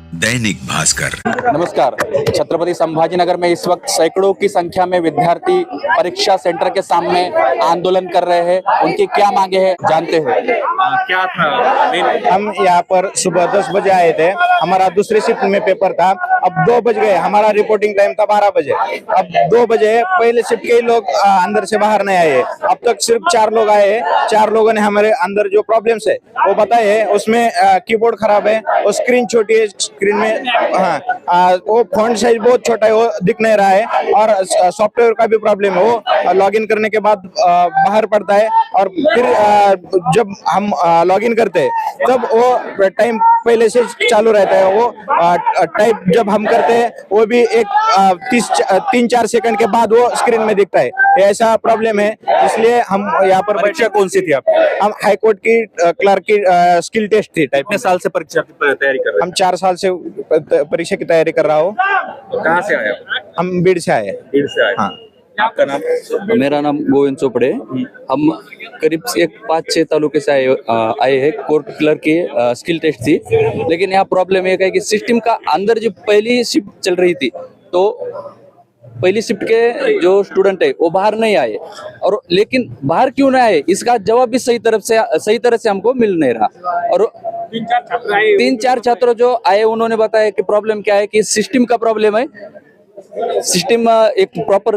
दैनिक भास्कर। नमस्कार। छत्रपति संभाजीनगर में इस वक्त सैकड़ों की संख्या में विद्यार्थी परीक्षा सेंटर के सामने आंदोलन कर रहे हैं। उनकी क्या मांगे हैं जानते हैं। क्या था? हम यहाँ पर सुबह 10 बजे आए थे। हमारा दूसरी शिफ्ट में पेपर था। अब 2 बज गए। हमारा रिपोर्टिंग टाइम था 12 बजे। अब 2 बजे पहले शिफ्ट के लोग अंदर से बाहर नहीं आए। अब तक सिर्फ 4 लोग आए हैं। 4 लोगों ने हमारे अंदर जो प्रॉब्लम्स है वो बताए हैं। उसमें कीबोर्ड खराब है और स्क्रीन छोटी है। स्क्रीन में वो फॉन्ट साइज बहुत छोटा है, वो दिख नहीं रहा है। और सॉफ्टवेयर का भी प्रॉब्लम है। वो लॉगिन करने के बाद बाहर पड़ता है और फिर जब हम लॉगिन करते हैं तब वो टाइम पहले से चालू रहता है। वो टाइप जब हम करते हैं वो भी एक 3-4 सेकंड के बाद वो स्क्रीन में दिखता है। ऐसा प्रॉब्लम है, इसलिए हम यहाँ पर। परीक्षा कौन सी थी आप? हम हाई कोर्ट की क्लर्क की स्किल टेस्ट थी टाइप। कितने साल से परीक्षा की तैयारी कर रहे हम 4 साल से परीक्षा की तैयारी कर रहा हूँ। हो? कहाँ से आए आप? हम बीड़ से आए। बीड़ से आए। हाँ। आपका नाम? मेरा नाम गोविंद चोपड़े। हम करीब से 5-6 तालुके से आए हैं। कोर्ट क्लर्क की स्किल टेस्ट थी, लेकिन यहाँ प्रॉब्लम ये है कि सिस्टम का अंदर जो पहली शिफ्ट चल रही थी तो पहली शिफ्ट के जो स्टूडेंट है वो बाहर नहीं आए। और लेकिन बाहर क्यों नहीं आए इसका जवाब भी सही तरह से हमको मिल नहीं रहा। और 3-4 छात्र जो आए उन्होंने बताया कि प्रॉब्लम क्या है कि सिस्टम का प्रॉब्लम है। सिस्टम एक प्रॉपर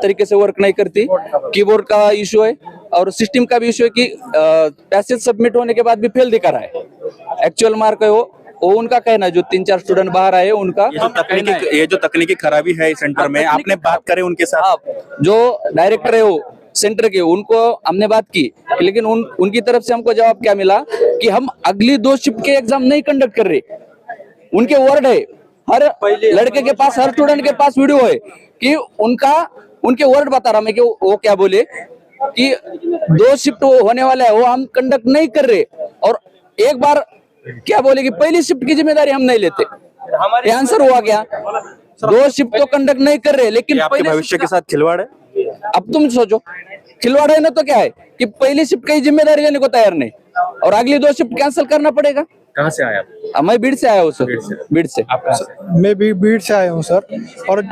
तरीके से वर्क नहीं करती। कीबोर्ड का इशू है और सिस्टम का भी इशू है कि पैसेज सबमिट होने के बाद भी फेल दिखा रहा है। एक्चुअल मार्क है वो उनका कहना है। जो 3-4 स्टूडेंट बाहर आए उनका ये जो तकनीकी खराबी है इस सेंटर में, आपने बात करे उनके साथ? जो डायरेक्टर है वो सेंटर के, उनको हमने बात की, लेकिन उनकी तरफ से हमको जवाब क्या मिला कि हम अगली 2 शिफ्ट के एग्जाम नहीं कंडक्ट कर रहे। उनके वर्ड है, हर लड़के के पास, हर स्टूडेंट के पास वीडियो है कि उनके वर्ड बता रहा मैं कि वो क्या बोले कि 2 शिफ्ट होने वाला है वो हम कंडक्ट नहीं कर रहे। और एक बार क्या बोले कि पहली शिफ्ट की जिम्मेदारी हम नहीं लेते। ये आंसर हुआ क्या? 2 शिफ्ट तो कंडक्ट नहीं कर रहे, लेकिन आपके भविष्य के साथ खिलवाड़ है। अब तुम सोचो, खिलवाड़ है ना तो क्या है कि पहली शिफ्ट की जिम्मेदारी लेने को तैयार नहीं और अगली 2 शिफ्ट कैंसिल करना पड़ेगा। कहाँ से आए आप? मैं बीड़ से आया हूँ सर। बीड़ से। आप कहाँ से? मैं भी बीड़ से आया हूँ सर। और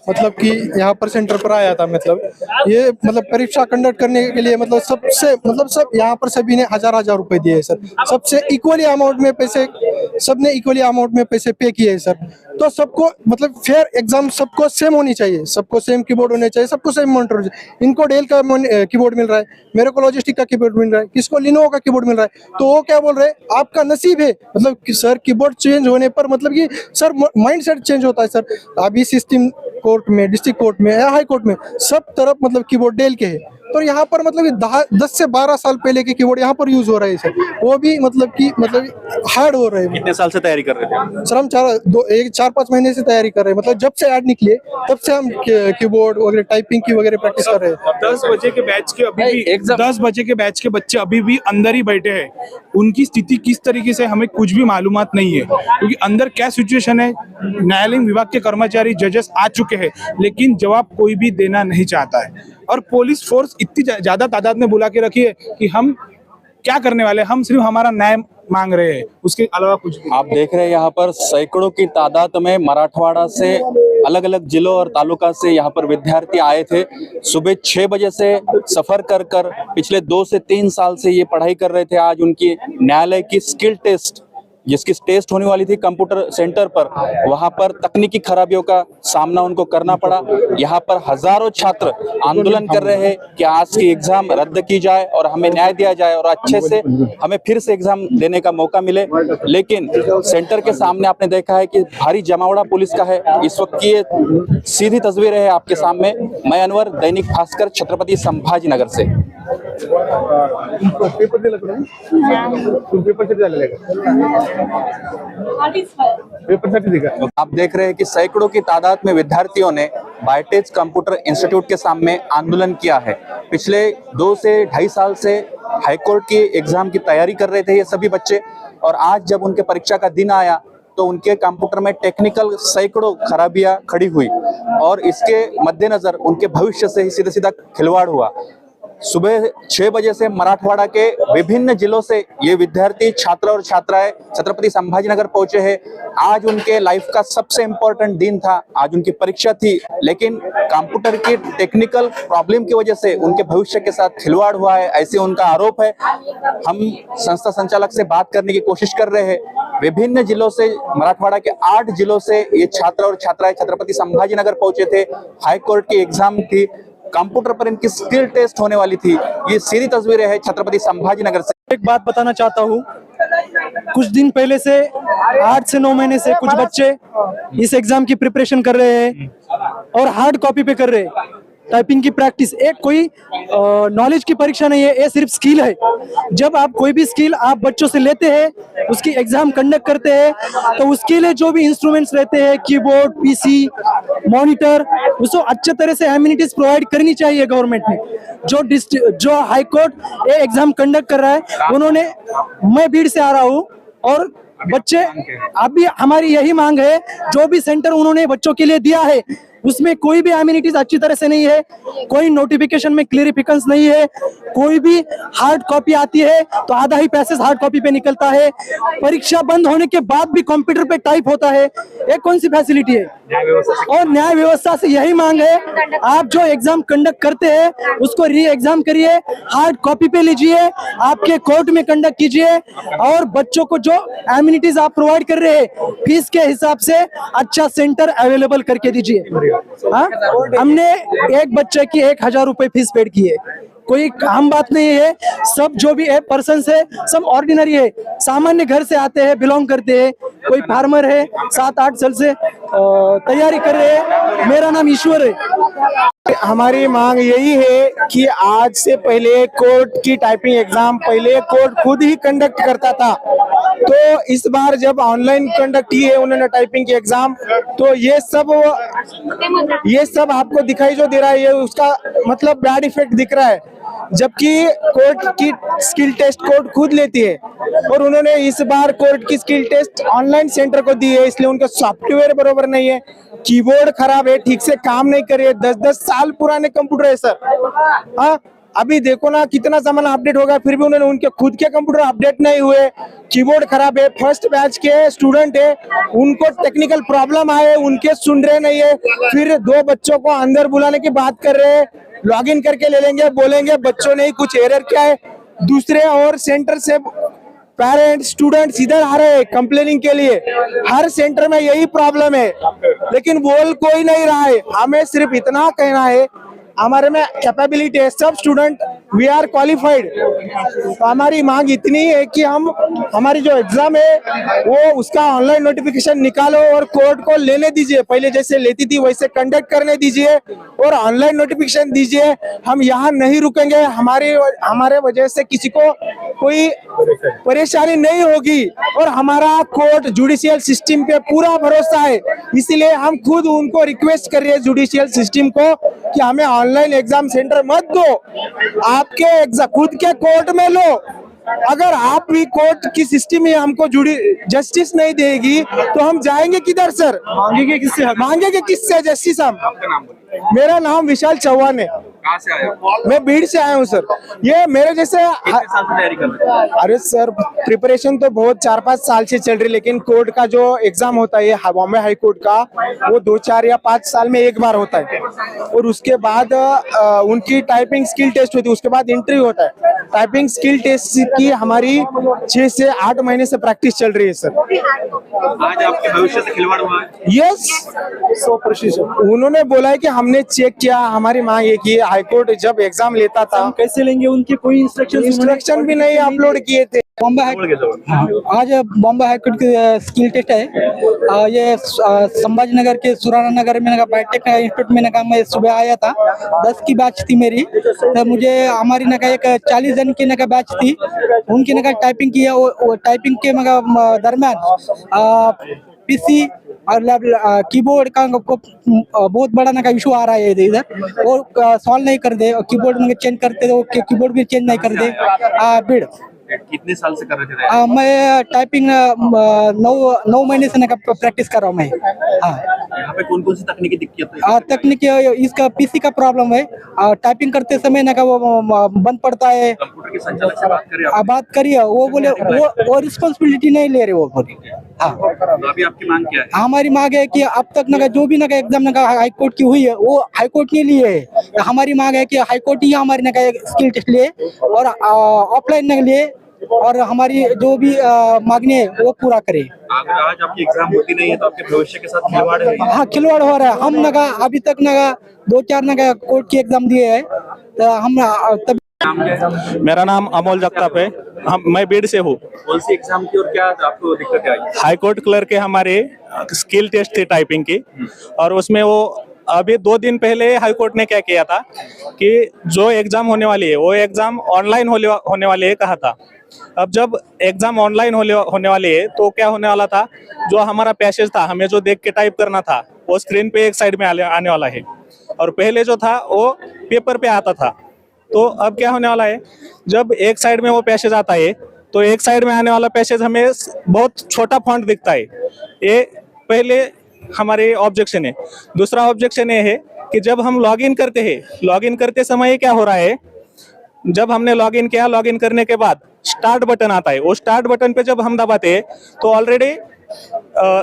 मतलब कि यहाँ पर सेंटर पर आया था। मतलब ये मतलब परीक्षा कंडक्ट करने के लिए मतलब सब यहाँ पर सभी ने 1000-1000 रुपए दिए हैं सर। सबसे इक्वली अमाउंट में पैसे, सबने इक्वली अमाउंट में पैसे पे किए हैं सर। तो सबको मतलब फेयर एग्जाम सबको सेम होनी चाहिए। सबको सेम कीबोर्ड होने चाहिए, सबको सेम मॉनिटर होना चाहिए। इनको डेल का कीबोर्ड मिल रहा है, मेरे को लॉजिस्टिक का कीबोर्ड मिल रहा है, किसको लिनोवो का कीबोर्ड मिल रहा है। तो वो क्या बोल रहे हैं, आपका नसीब है। मतलब कि सर कीबोर्ड चेंज होने पर मतलब कि सर माइंड सेट चेंज होता है सर। अभी सिस्टम कोर्ट में, डिस्ट्रिक्ट कोर्ट में या हाई कोर्ट में सब तरफ मतलब कीबोर्ड डेल के है। तो यहाँ पर मतलब 10 से 12 साल पहले के कीबोर्ड यहाँ पर यूज हो रहे हैं सर। वो भी मतलब कि हार्ड हो रहे हैं। कितने साल से तैयारी कर रहे थे सर? हम 4-5 महीने से तैयारी कर रहे हैं। मतलब जब से ऐड निकले तब से हम कीबोर्ड वगैरह टाइपिंग की वगैरह प्रैक्टिस कर रहे हैं। 10 बजे के बैच के अभी भी 10 बजे के बैच के बच्चे अभी भी अंदर ही बैठे हैं। उनकी स्थिति किस तरीके से हमें कुछ भी मालूमात नहीं है, क्योंकि अंदर क्या सिचुएशन है। न्यायालय विभाग के कर्मचारी, जजेस आ चुके हैं, लेकिन जवाब कोई भी देना नहीं चाहता है। और पुलिस फोर्स इतनी ज्यादा तादाद में बुला के रखी है कि हम क्या करने वाले, हम सिर्फ हमारा न्याय मांग रहे हैं, उसके अलावा कुछ भी। आप देख रहे हैं यहाँ पर सैकड़ों की तादाद में मराठवाड़ा से, अलग अलग जिलों और तालुका से यहाँ पर विद्यार्थी आए थे। सुबह 6 बजे से सफर कर पिछले 2 से 3 साल से ये पढ़ाई कर रहे थे। आज उनकी न्यायालय की स्किल टेस्ट, जिसकी टेस्ट होने वाली थी कंप्यूटर सेंटर पर, वहां पर तकनीकी खराबियों का सामना उनको करना पड़ा। यहाँ पर हजारों छात्र आंदोलन कर रहे हैं कि आज की एग्जाम रद्द की जाए और हमें न्याय दिया जाए और अच्छे से हमें फिर से एग्जाम देने का मौका मिले। लेकिन सेंटर के सामने आपने देखा है कि भारी जमावड़ा पुलिस का है। इस वक्त की ये सीधी तस्वीर है आपके सामने। मैं अनवर, दैनिक भास्कर, छत्रपति संभाजीनगर से। आप देख रहे हैं कि सैकड़ों की तादाद में विद्यार्थियों ने बायटेज कंप्यूटर इंस्टीट्यूट के सामने आंदोलन किया है। पिछले 2 से 2.5 साल से हाईकोर्ट की एग्जाम की तैयारी कर रहे थे ये सभी बच्चे, और आज जब उनके परीक्षा का दिन आया तो उनके कंप्यूटर में टेक्निकल सैकड़ों खराबियां खड़ी हुई और इसके मद्देनजर उनके भविष्य से ही सीधा सीधा खिलवाड़ हुआ। सुबह 6 बजे से मराठवाड़ा के विभिन्न जिलों से ये विद्यार्थी छात्र और छात्राएं छत्रपति संभाजीनगर पहुंचे हैं। आज उनके लाइफ का सबसे इम्पोर्टेंट दिन था, आज उनकी परीक्षा थी, लेकिन कंप्यूटर की टेक्निकल प्रॉब्लम की वजह से उनके भविष्य के साथ खिलवाड़ हुआ है, ऐसे उनका आरोप है। हम संस्था संचालक से बात करने की कोशिश कर रहे हैं। विभिन्न जिलों से, मराठवाड़ा के 8 जिलों से ये छात्र और छात्राएं छत्रपति संभाजीनगर पहुंचे थे। हाई कोर्ट की एग्जाम थी, कंप्यूटर पर इनकी स्किल टेस्ट होने वाली थी। ये सीधी तस्वीरें हैं छत्रपति संभाजीनगर से। एक बात बताना चाहता हूँ, कुछ दिन पहले से 8 से 9 महीने से कुछ बच्चे इस एग्जाम की प्रिपरेशन कर रहे हैं और हार्ड कॉपी पे कर रहे हैं। टाइपिंग की प्रैक्टिस, एक कोई नॉलेज की परीक्षा नहीं है, ये सिर्फ स्किल है। जब आप कोई भी स्किल आप बच्चों से लेते हैं, उसकी एग्जाम कंडक्ट करते हैं, तो उसके लिए जो भी इंस्ट्रूमेंट्स रहते हैं, कीबोर्ड, पीसी, मॉनिटर, उसको अच्छे तरह से एमिनिटीज प्रोवाइड करनी चाहिए गवर्नमेंट ने। जो हाई कोर्ट ये एग्जाम कंडक्ट कर रहा है, उन्होंने, मैं भीड़ से आ रहा हूँ और बच्चे, अभी हमारी यही मांग है, जो भी सेंटर उन्होंने बच्चों के लिए दिया है उसमें कोई भी एमिनिटीज अच्छी तरह से नहीं है, कोई नोटिफिकेशन में क्लियरिफिकेशन नहीं है, कोई भी हार्ड कॉपी आती है तो आधा ही पैसेज हार्ड कॉपी पे निकलता है। परीक्षा बंद होने के बाद भी कंप्यूटर पे टाइप होता है, ये कौन सी फैसिलिटी है? और न्याय व्यवस्था से यही मांग है, आप जो एग्जाम कंडक्ट करते हैं उसको री एग्जाम करिए, हार्ड कॉपी पे लीजिए, आपके कोर्ट में कंडक्ट कीजिए और बच्चों को जो एमिनिटीज आप प्रोवाइड कर रहे हैं फीस के हिसाब से अच्छा सेंटर अवेलेबल करके दीजिए। हाँ, हमने एक बच्चे की 1000 रुपए फीस पेड की है, कोई आम बात नहीं है। सब जो भी है पर्सन है, सब ऑर्डिनरी है, सामान्य घर से आते हैं, बिलोंग करते हैं। कोई फार्मर है, 7-8 साल से तैयारी कर रहे हैं। मेरा नाम ईश्वर है। हमारी मांग यही है कि आज से पहले कोर्ट की टाइपिंग एग्जाम पहले कोर्ट खुद ही कंडक्ट करता था, तो इस बार जब ऑनलाइन कंडक्ट की है उन्होंने टाइपिंग की एग्जाम, तो ये सब आपको दिखाई जो दे रहा है, ये उसका मतलब बैड इफेक्ट दिख रहा है। जबकि कोर्ट की स्किल टेस्ट कोर्ट खुद लेती है और उन्होंने इस बार कोर्ट की स्किल टेस्ट ऑनलाइन सेंटर को दी है, इसलिए उनका सॉफ्टवेयर बरोबर नहीं है, कीबोर्ड खराब है, ठीक से काम नहीं कर रही है। 10-10 साल पुराने कंप्यूटर है सर। हाँ, अभी देखो ना कितना जमाना अपडेट होगा, फिर भी उन्होंने उनके खुद के कंप्यूटर अपडेट नहीं हुए, कीबोर्ड खराब है। फर्स्ट बैच के स्टूडेंट है, उनको टेक्निकल प्रॉब्लम आए, उनके सुन रहे नहीं है, फिर 2 बच्चों को अंदर बुलाने की बात कर रहे हैं, लॉगिन करके ले लेंगे, बोलेंगे बच्चों ने कुछ एरर क्या है। दूसरे और सेंटर से पेरेंट्स स्टूडेंट्स इधर आ रहे हैं कंप्लेनिंग के लिए। हर सेंटर में यही प्रॉब्लम है, लेकिन बोल कोई नहीं रहा है। हमें सिर्फ इतना कहना है, हमारे में कैपेबिलिटी है, सब स्टूडेंट वी आर क्वालिफाइड। तो हमारी मांग इतनी है कि हम हमारी जो एग्जाम है वो उसका ऑनलाइन नोटिफिकेशन निकालो और कोर्ट को लेने दीजिए, पहले जैसे लेती थी वैसे कंडक्ट करने दीजिए और ऑनलाइन नोटिफिकेशन दीजिए। हम यहाँ नहीं रुकेंगे, हमारे वजह से किसी को कोई परेशानी नहीं होगी और हमारा कोर्ट जुडिशियल सिस्टम पे पूरा भरोसा है। इसलिए हम खुद उनको रिक्वेस्ट कर रहे हैं जुडिशियल सिस्टम को कि हमें ऑनलाइन एग्जाम सेंटर मत दो, आपके खुद के कोर्ट में लो। अगर आप भी कोर्ट की सिस्टम में हमको जस्टिस नहीं देगी तो हम जाएंगे किधर सर? मांगेंगे किससे जस्टिस हम? मेरा नाम विशाल चौहान है। कहाँ से आए हो? मैं भीड़ से आया हूँ सर। ये मेरे जैसे कितने साल से तैयारी कर रहे हो? अरे सर, प्रिपरेशन तो बहुत 4-5 साल से चल रही, लेकिन कोर्ट का जो एग्जाम होता है बॉम्बे हाई कोर्ट का, वो 2-4 या 5 साल में एक बार होता है और उसके बाद उनकी टाइपिंग स्किल टेस्ट होती है, उसके बाद इंटरव्यू होता है। टाइपिंग स्किल टेस्ट की हमारी 6 से 8 महीने से प्रैक्टिस चल रही है सर। आज आपके भविष्य से खिलवाड़ हुआ है? यस, 100%। उन्होंने बोला है कि हमने चेक किया, हमारी मांग है कि हाईकोर्ट जब एग्जाम लेता था कैसे लेंगे, उनके कोई इंस्ट्रक्शन भी नहीं अपलोड किए थे। बॉम्बे आज बॉम्बे हाईकोर्ट की स्किल टेस्ट है। ये संभाजीनगर के सुराना नगर में बायोटेक इंस्टीट्यूट में मैं सुबह आया था, 10 की बैच थी मेरी। तो मुझे हमारी एक 40 जन की बैच थी, उनकी टाइपिंग की है। वो टाइपिंग के दरमियान पीसी और कीबोर्ड का बहुत बड़ा इशू आ रहा है इधर, और सॉल्व नहीं कर दे। कीबोर्ड चेंज करते तो कीबोर्ड भी चेंज नहीं कर दे। भीड़ कितने साल से कर रहे थे? मैं टाइपिंग 9 महीने से प्रैक्टिस कर रहा हूँ मैं। हाँ। यहाँ पे कौन कौन सी तकनीकी दिक्कत है? तकनीकी इसका पीसी का प्रॉब्लम है। टाइपिंग करते समय ना का वो बंद पड़ता है। कंप्यूटर के संचालक से बात करें आप। बात करिए, वो बोले वो रिस्पॉन्सिबिलिटी नहीं ले रहे वो बोले। हाँ, तो अभी आपकी मांग क्या है? हमारी मांग है कि अब तक ना जो भी ना एग्जाम ना हाई कोर्ट की हुई है वो हाई कोर्ट ने लिए है। हमारी मांग है कि हाई कोर्ट ही हमारी ना स्किल टेस्ट लिए और ऑफलाइन ना लिए और हमारी जो भी मांगनी है वो पूरा करे। अगर आज आपकी एग्जाम होती नहीं है तो आपके भविष्य के साथ खिलवाड़ है। हाँ, खिलवाड़ हो रहा है। हम नगा अभी तक नगा 2-4 नगा कोर्ट की एग्जाम दिए है, तो हम तब मेरा नाम अमोल जगताप है। मैं बीड़ से हूँ। कौन सी एग्जाम की और क्या आपको दिक्कत आई? हाई कोर्ट क्लर्क के हमारे स्किल टेस्ट थी टाइपिंग की, और उसमें वो अभी 2 दिन पहले हाई कोर्ट ने क्या किया था कि जो एग्जाम होने वाली है वो एग्जाम ऑनलाइन होने वाली है कहा था। अब जब एग्जाम ऑनलाइन होने वाली है तो क्या होने वाला था, जो हमारा पैसेज था हमें जो देख के टाइप करना था वो स्क्रीन पे एक साइड में आने वाला है, और पहले जो था वो पेपर पे आता था। तो अब क्या होने वाला है, जब एक साइड में वो पैसेज आता है तो एक साइड में आने वाला पैसेज हमें बहुत छोटा फॉन्ट दिखता है। ये पहले हमारे ऑब्जेक्शन है। दूसरा ऑब्जेक्शन ये है कि जब हम लॉगिन करते हैं, लॉगिन करते समय क्या हो रहा है, जब हमने लॉगिन किया, लॉगिन करने के बाद स्टार्ट बटन आता है, वो स्टार्ट बटन पे जब हम दबाते हैं तो ऑलरेडी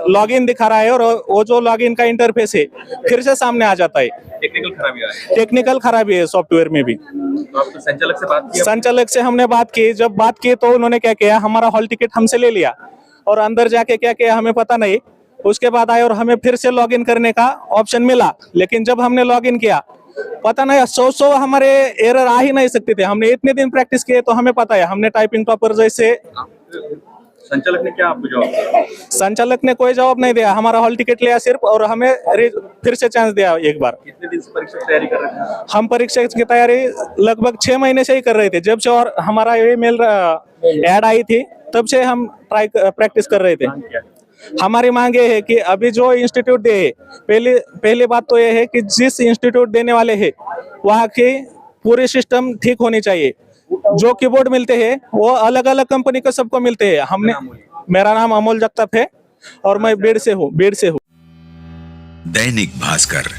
लॉगिन दिखा रहा है और वो जो लॉगिन का इंटरफेस है फिर से सामने आ जाता है। टेक्निकल खराबी आई। टेक्निकल खराबी है सॉफ्टवेयर में भी। तो आपको संचालक से बात की? संचालक से हमने बात की। जब बात की तो उन्होंने क्या किया, हमारा हॉल टिकट हमसे ले लिया और अंदर जाके क्या किया हमें पता नहीं। उसके बाद आए और हमें फिर से लॉगिन करने का ऑप्शन मिला, लेकिन जब हमने लॉगिन किया पता नहीं 100 हमारे एरर आ ही नहीं सकते थे। हमने इतने दिन प्रैक्टिस किए तो हमें पता है, हमने टाइपिंग टॉपर जैसे। संचालक ने क्या आपको जवाब दिया? संचालक ने कोई जवाब नहीं दिया, हमारा हॉल टिकट लिया सिर्फ और हमें फिर से चांस दिया एक बार। कितने दिन से परीक्षा की तैयारी कर रहे थे? हम परीक्षा की तैयारी लगभग 6 महीने से ही कर रहे थे। जब से और हमारा ये मेल ऐड आई थी तब से हम प्रैक्टिस कर रहे थे। हमारी मांग ये है कि अभी जो इंस्टीट्यूट दे, पहली बात तो ये है कि जिस इंस्टीट्यूट देने वाले हैं वहाँ की पूरी सिस्टम ठीक होनी चाहिए। जो कीबोर्ड मिलते हैं वो अलग अलग कंपनी को सबको मिलते हैं। मेरा नाम अमोल जगताप है और मैं बीड़ से हूँ। दैनिक भास्कर।